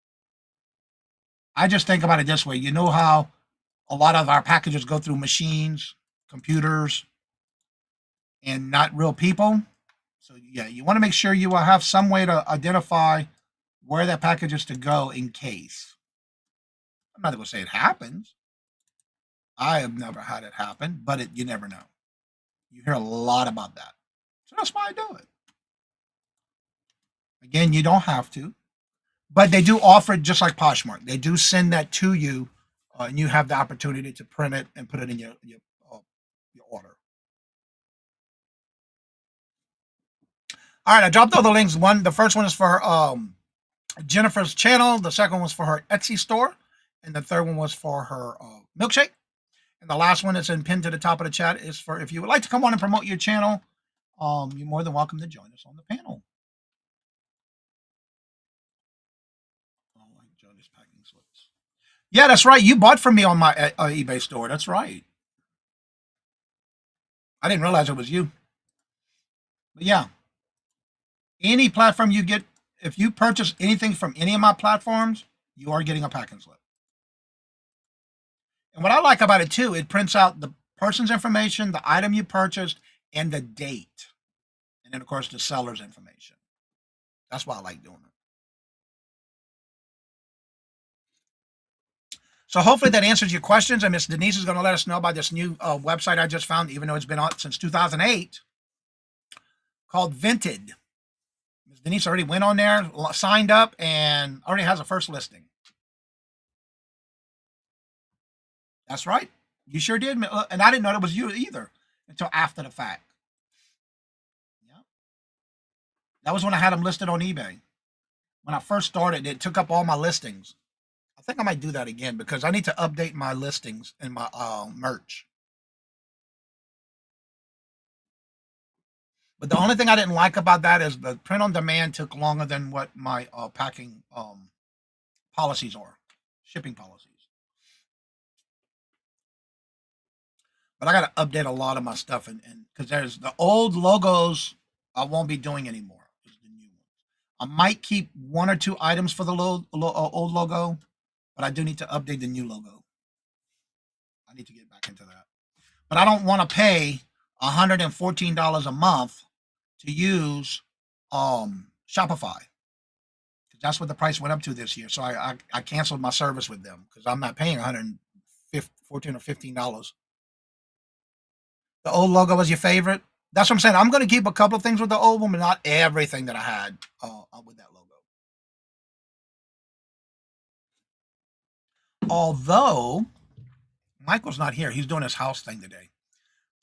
I just think about it this way. You know how a lot of our packages go through machines, computers, and not real people? So yeah, you want to make sure you will have some way to identify where that package is to go in case. I'm not going to say it happens. I have never had it happen, but you never know. You hear a lot about that. So that's why I do it. Again, you don't have to, but they do offer it just like Poshmark. They do send that to you, and you have the opportunity to print it and put it in your order. All right, I dropped all the links. The first one is for Jennifer's channel. The second one was for her Etsy store, and the third one was for her milkshake. And the last one that's pinned to the top of the chat is for if you would like to come on and promote your channel, you're more than welcome to join us on the panel. Yeah, that's right. You bought from me on my eBay store. That's right. I didn't realize it was you. But yeah, any platform you get, if you purchase anything from any of my platforms, you are getting a packing slip. And what I like about it too, it prints out the person's information, the item you purchased, and the date. And then, of course, the seller's information. That's why I like doing it. So hopefully that answers your questions. And Miss Denise is going to let us know about this new website I just found, even though it's been on since 2008, called Vinted. Miss Denise already went on there, signed up, and already has a first listing. That's right. You sure did. And I didn't know it was you either until after the fact. Yeah. That was when I had them listed on eBay. When I first started, it took up all my listings. I think I might do that again because I need to update my listings and my merch. But the only thing I didn't like about that is the print on demand took longer than what my packing policies are, shipping policies. But I got to update a lot of my stuff, and because there's the old logos I won't be doing anymore. The new ones. I might keep one or two items for the old logo, but I do need to update the new logo. I need to get back into that. But I don't want to pay $114 a month to use Shopify. That's what the price went up to this year. So I canceled my service with them because I'm not paying $114 or $15. The old logo was your favorite? That's what I'm saying. I'm going to keep a couple of things with the old one, but not everything that I had with that logo. Although Michael's not here. He's doing his house thing today.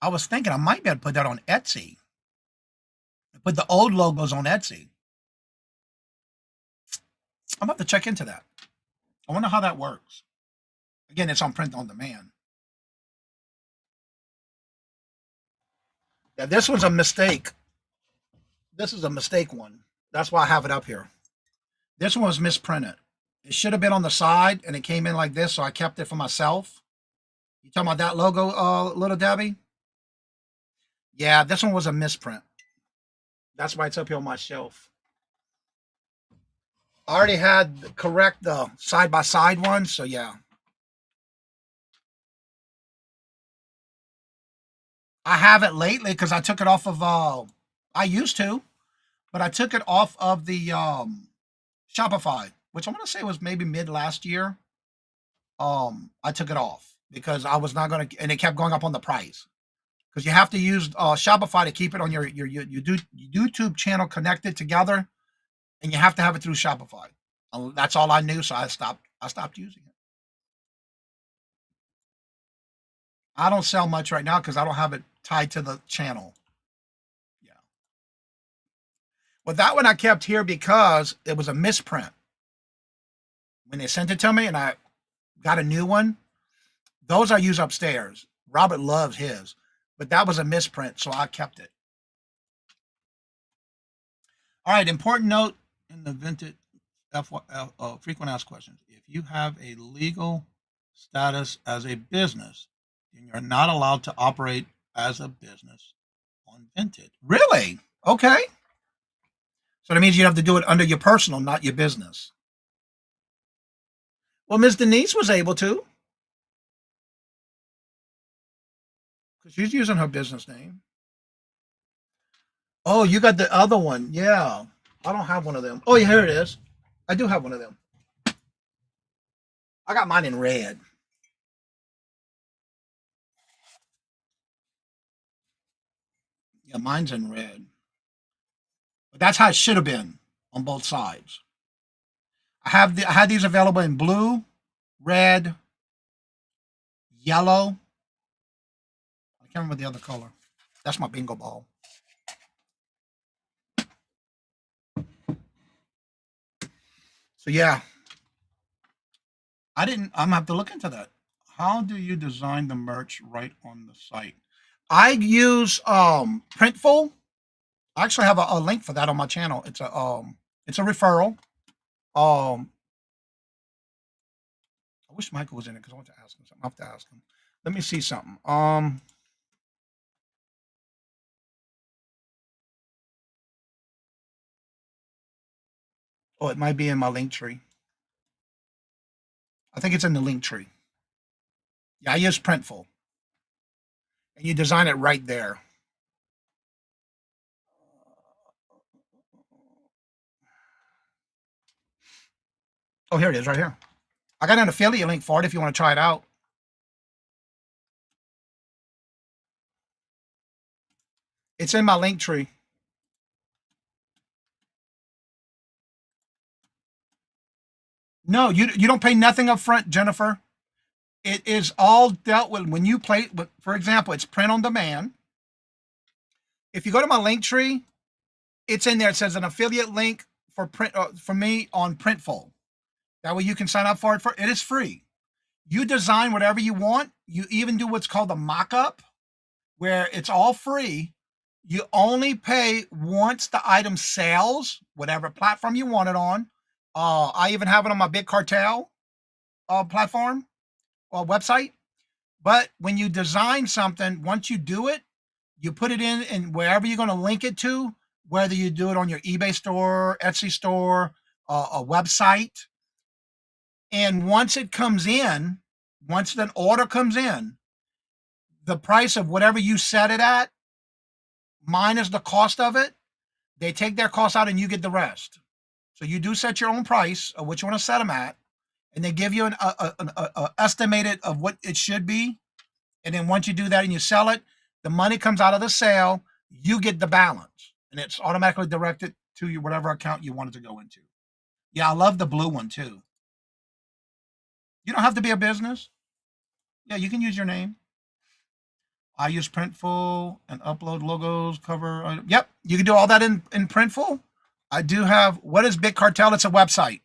I was thinking I might be able to put that on Etsy. Put the old logos on Etsy. I'm about to check into that. I wonder how that works. Again, it's on print on demand. Yeah, this was a mistake. This is a mistake one. That's why I have it up here. This one was misprinted. It should have been on the side, and it came in like this, so I kept it for myself. You talking about that logo, Little Debbie? Yeah, this one was a misprint. That's why it's up here on my shelf. I already had the correct side-by-side one, so yeah. I haven't lately because I took it off of, I used to, but I took it off of the Shopify, which I want to say was maybe mid last year. I took it off because I was not going to, and it kept going up on the price. Because you have to use Shopify to keep it on your YouTube channel connected together, and you have to have it through Shopify. That's all I knew, so I stopped using it. I don't sell much right now because I don't have it tied to the channel. Yeah. Well, that one I kept here because it was a misprint. When they sent it to me and I got a new one, those I use upstairs. Robert loves his, but that was a misprint, so I kept it. All right, important note in the Vinted frequent asked questions. If you have a legal status as a business, then you're not allowed to operate as a business on Vinted. Really? Okay. So that means you have to do it under your personal, not your business. Well, Ms. Denise was able to. Because she's using her business name. Oh, you got the other one. Yeah. I don't have one of them. Oh, yeah, here it is. I do have one of them. I got mine in red. Yeah, mine's in red. But that's how it should have been on both sides. I had these available in blue, red, yellow. I can't remember the other color. That's my bingo ball. So yeah. I'm gonna have to look into that. How do you design the merch right on the site? I use Printful. I actually have a link for that on my channel. It's a referral. I wish Michael was in it because I want to ask him something. I have to ask him. Let me see something. Oh, it might be in my link tree. I think it's in the link tree. Yeah, I use Printful. And you design it right there. Oh, here it is right here. I got an affiliate link for it if you want to try it out. It's in my link tree. No, you don't pay nothing up front, Jennifer. It is all dealt with when you play. For example, it's print on demand. If you go to my link tree, it's in there. It says an affiliate link for print for me on Printful. That way you can sign up for it. It is free. You design whatever you want. You even do what's called a mock-up, where it's all free. You only pay once the item sells, whatever platform you want it on. I even have it on my Big Cartel platform or website. But when you design something, once you do it, you put it in and wherever you're going to link it to, whether you do it on your eBay store, Etsy store, a website. And once it comes in, once an order comes in, the price of whatever you set it at, minus the cost of it, they take their cost out and you get the rest. So you do set your own price of what you want to set them at, and they give you an estimated of what it should be. And then once you do that and you sell it, the money comes out of the sale, you get the balance, and it's automatically directed to you whatever account you want it to go into. Yeah, I love the blue one too. You don't have to be a business. Yeah, you can use your name. I use Printful and upload logos, cover. Yep, you can do all that in Printful. I do have, what is Big Cartel? It's a website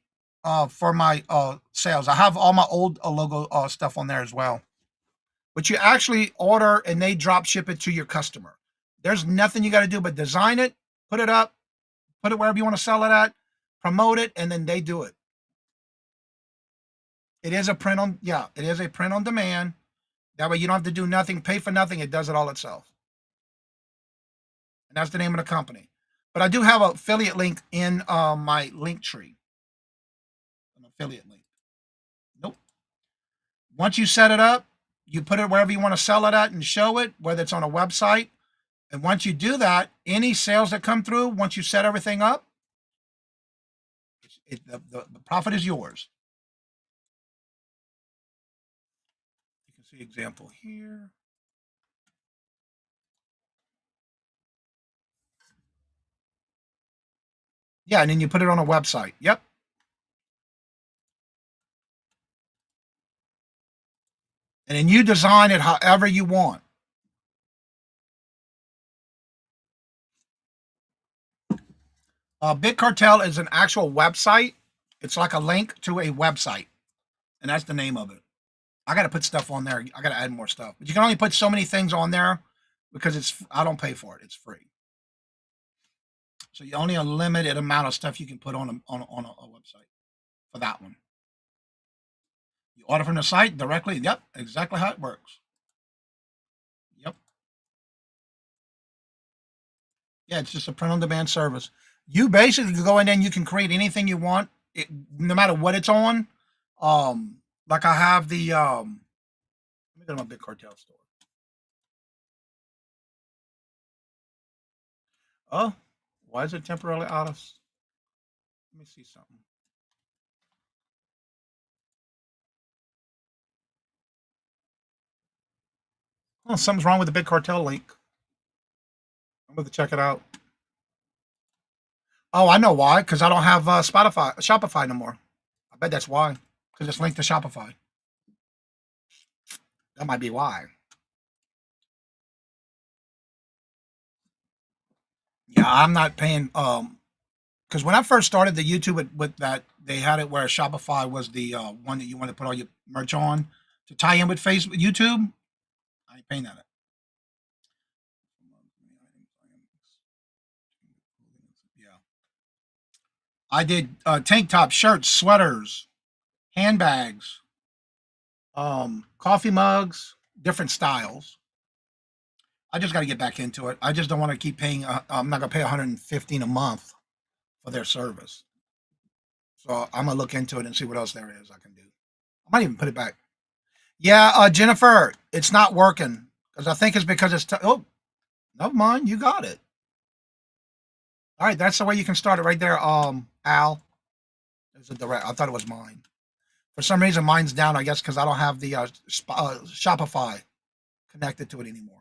for my sales. I have all my old logo stuff on there as well. But you actually order and they drop ship it to your customer. There's nothing you got to do but design it, put it up, put it wherever you want to sell it at, promote it, and then they do it. It is a print on, yeah, it is a print on demand. That way you don't have to do nothing, pay for nothing. It does it all itself. And that's the name of the company. But I do have an affiliate link in my link tree. An affiliate link. Nope. Once you set it up, you put it wherever you want to sell it at and show it, whether it's on a website. And once you do that, any sales that come through, once you set everything up, the profit is yours. You can see example here. Yeah, and then you put it on a website. Yep. And then you design it however you want. Big Cartel is an actual website. It's like a link to a website, and that's the name of it. I got to put stuff on there. I got to add more stuff, but you can only put so many things on there because I don't pay for it. It's free. So you only a limited amount of stuff you can put on a website for that one. You order from the site directly. Yep, exactly how it works. Yep. Yeah, it's just a print on demand service. You basically go in there and you can create anything you want, no matter what it's on. Like I have the let me go to my Big Cartel store. Oh, why is it temporarily out of? Let me see something. Oh, something's wrong with the Big Cartel link. I'm going to check it out. Oh, I know why. Because I don't have Shopify no more. I bet that's why. Because it's linked to Shopify. That might be why. Yeah, I'm not paying. Because when I first started the YouTube with that, they had it where Shopify was the one that you want to put all your merch on to tie in with Facebook, YouTube. I ain't paying that. Yeah, I did tank tops, shirts, sweaters, handbags. Coffee mugs, different styles. I just got to get back into it. I just don't want to keep paying. I'm not gonna pay 115 a month for their service. So I'm gonna look into it and see what else there is I can do. I might even put it back. Yeah, Jennifer, it's not working because I think it's because it's. Oh, never mind. You got it. All right, that's the way you can start it right there. Al, there's a direct. I thought it was mine. For some reason, mine's down. I guess because I don't have the Shopify connected to it anymore.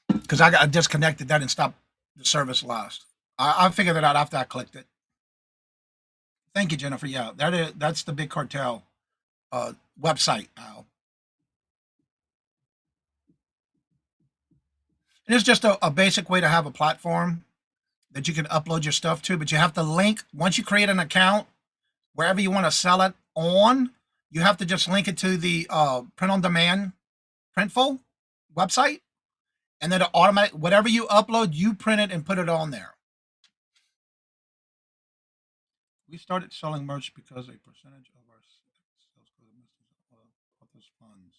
Because I disconnected that and stopped the service last. I figured it out after I clicked it. Thank you, Jennifer. Yeah, that's the Big Cartel website, Al. It is just a basic way to have a platform that you can upload your stuff to, but you have to link once you create an account wherever you want to sell it on. You have to just link it to the print on demand Printful website, and then it automatic whatever you upload, you print it and put it on there. We started selling merch because a percentage of our sales go to those funds.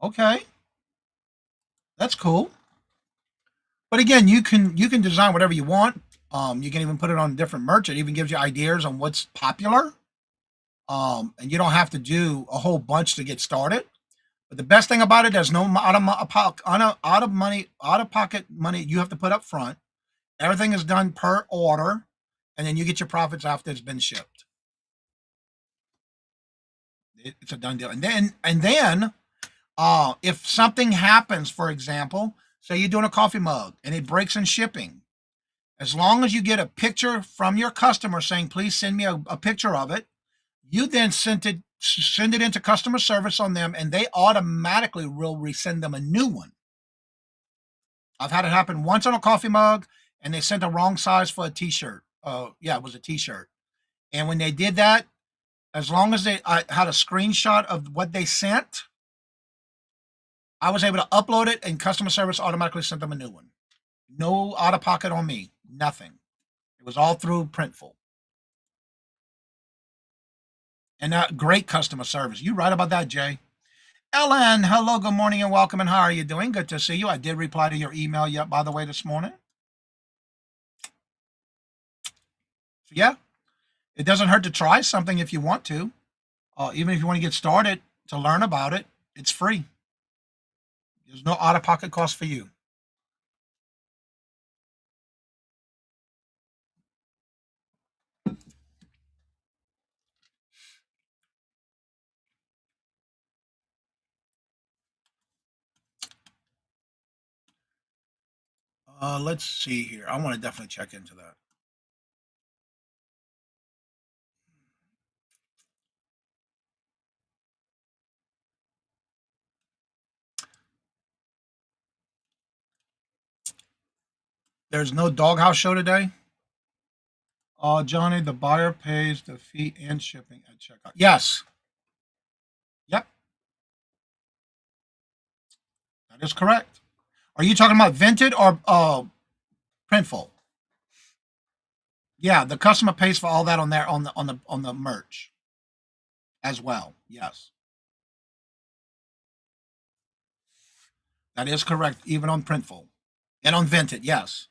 Okay, that's cool. But again, you can design whatever you want. You can even put it on different merch. It even gives you ideas on what's popular. And you don't have to do a whole bunch to get started. But the best thing about it, there's no out of pocket money you have to put up front. Everything is done per order, and then you get your profits after it's been shipped. It's a done deal. And then if something happens, for example, say you're doing a coffee mug and it breaks in shipping, as long as you get a picture from your customer saying, please send me a picture of it, you then send it into customer service on them, and they automatically will resend them a new one. I've had it happen once on a coffee mug, and they sent the wrong size for a t-shirt. Yeah, it was a t-shirt. And when they did that, as long as I had a screenshot of what they sent, I was able to upload it, and customer service automatically sent them a new one. No out of pocket on me, nothing. It was all through Printful. And great customer service. You right about that, Jay. Ellen, hello, good morning and welcome. And how are you doing? Good to see you. I did reply to your email yet, by the way, this morning. So yeah, it doesn't hurt to try something if you want to. Even if you want to get started to learn about it, it's free. There's no out-of-pocket cost for you. Let's see here. I want to definitely check into that. There's no doghouse show today. Johnny, the buyer pays the fee and shipping at checkout. Yes. Yep. That is correct. Are you talking about Vinted or Printful? Yeah, the customer pays for all that on there on the merch as well. Yes. That is correct, even on Printful and on Vinted. Yes.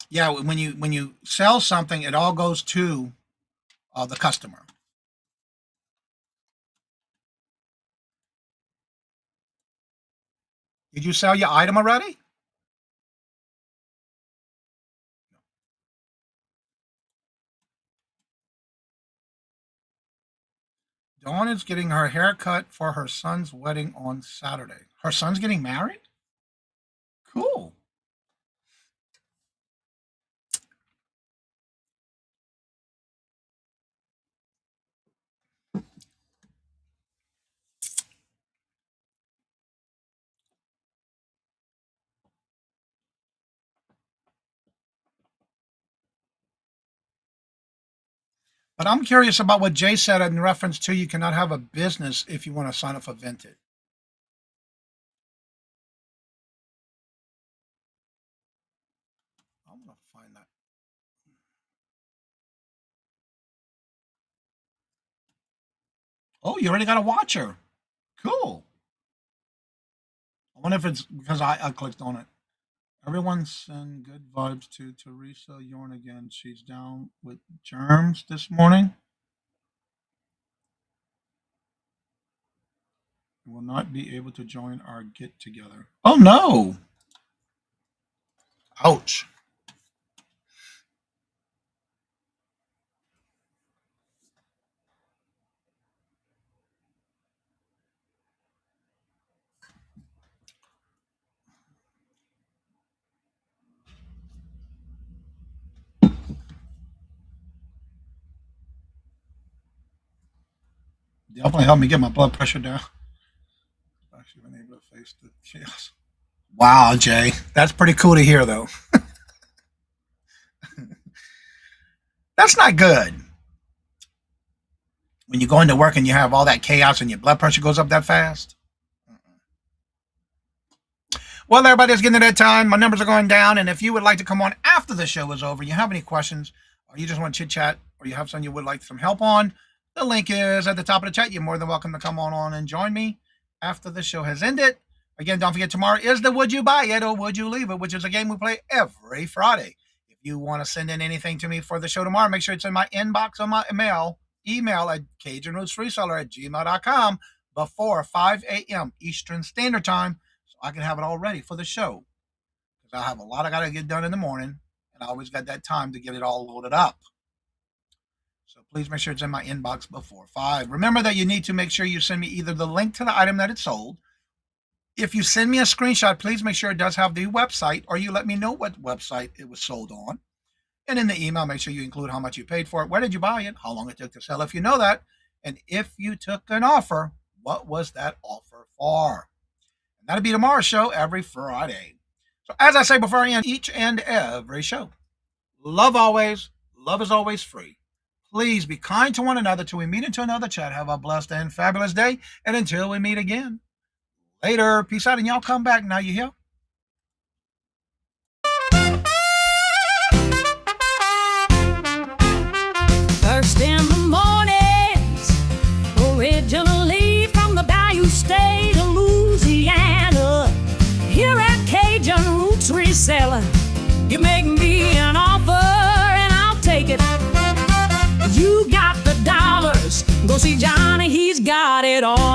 Yeah, when you sell something, it all goes to the customer. Did you sell your item already? Dawn is getting her hair cut for her son's wedding on Saturday. Her son's getting married? Cool. But I'm curious about what Jay said in reference to you cannot have a business if you want to sign up for Vinted. I'm going to find that. Oh, you already got a watcher. Cool. I wonder if it's because I clicked on it. Everyone send good vibes to Teresa Yorn again. She's down with germs this morning. Will not be able to join our get together. Oh no. Ouch. Definitely helped me get my blood pressure down. I've actually been able to face the chaos. Wow, Jay. That's pretty cool to hear, though. That's not good. When you go into work and you have all that chaos and your blood pressure goes up that fast. Well, everybody, it's getting to that time. My numbers are going down. And if you would like to come on after the show is over, you have any questions, or you just want to chit chat, or you have something you would like some help on, the link is at the top of the chat. You're more than welcome to come on and join me after the show has ended. Again, don't forget, tomorrow is the Would You Buy It or Would You Leave It, which is a game we play every Friday. If you want to send in anything to me for the show tomorrow, make sure it's in my inbox on my email at CajunRootsReseller@gmail.com before 5 a.m. Eastern Standard Time, so I can have it all ready for the show. Because I have a lot I got to get done in the morning, and I always got that time to get it all loaded up. So please make sure it's in my inbox before 5. Remember that you need to make sure you send me either the link to the item that it's sold. If you send me a screenshot, please make sure it does have the website, or you let me know what website it was sold on. And in the email, make sure you include how much you paid for it, where did you buy it, how long it took to sell, if you know that, and if you took an offer, what was that offer for? And that'll be tomorrow's show every Friday. So as I say before I end each and every show, love always, love is always free. Please be kind to one another till we meet into another chat. Have a blessed and fabulous day. And until we meet again, later. Peace out, and y'all come back now. You hear? First in the mornings, originally from the Bayou State of Louisiana. Here at Cajun Roots Reseller, you make me an offer and I'll take it. You got the dollars, go see Johnny, he's got it all.